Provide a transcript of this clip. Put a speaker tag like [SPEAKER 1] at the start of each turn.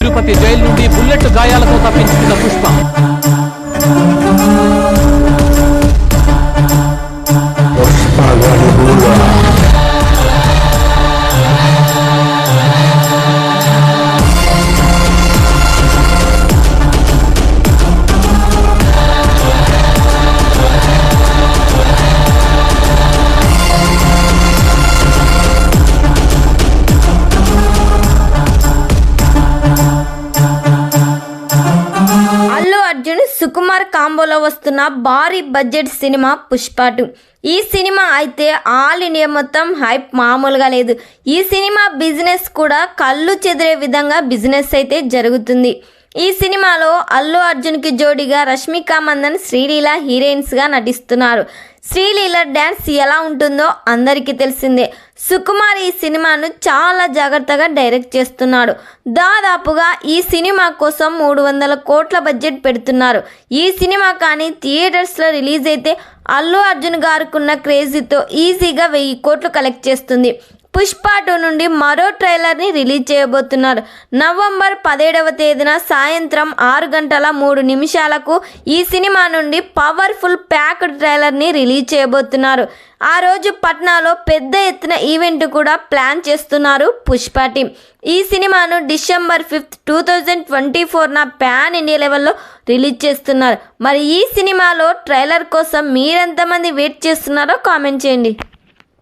[SPEAKER 1] Tirupati jail నుండి bullet గాయాలతో తప్పించుకున్న పుష్ప.
[SPEAKER 2] సుకుమార్ కాంబోలో వస్తున్న భారీ బడ్జెట్ సినిమా పుష్ప 2. ఈ సినిమా అయితే ఆల్ ఇండియా మొత్తం హైప్ మామూలుగా లేదు. ఈ సినిమా బిజినెస్ కూడా కళ్ళు చెదిరే విధంగా బిజినెస్ అయితే జరుగుతుంది. ఈ సినిమాలో అల్లు అర్జున్కి జోడీగా రష్మిక మందన్, శ్రీలీల హీరోయిన్స్గా నటిస్తున్నారు. శ్రీలీల డ్యాన్స్ ఎలా ఉంటుందో అందరికీ తెలిసిందే. సుకుమార్ ఈ సినిమాను చాలా జాగ్రత్తగా డైరెక్ట్ చేస్తున్నాడు. దాదాపుగా ఈ సినిమా కోసం 300 కోట్ల బడ్జెట్ పెడుతున్నారు. ఈ సినిమా కానీ థియేటర్స్లో రిలీజ్ అయితే అల్లు అర్జున్ గారుకున్న క్రేజీతో ఈజీగా 1000 కోట్లు కలెక్ట్ చేస్తుంది. పుష్ప 2 నుండి మరో ట్రైలర్ని రిలీజ్ చేయబోతున్నారు. నవంబర్ 17వ తేదీన సాయంత్రం 6:03 ఈ సినిమా నుండి పవర్ఫుల్ ప్యాక్డ్ ట్రైలర్ని రిలీజ్ చేయబోతున్నారు. ఆ రోజు పట్నాలో పెద్ద ఎత్తున ఈవెంట్ కూడా ప్లాన్ చేస్తున్నారు పుష్ప టీం. ఈ సినిమాను డిసెంబర్ 5, 2024 పాన్ ఇండియా లెవెల్లో రిలీజ్ చేస్తున్నారు. మరి ఈ సినిమాలో ట్రైలర్ కోసం మీరెంతమంది వెయిట్ చేస్తున్నారో కామెంట్ చేయండి.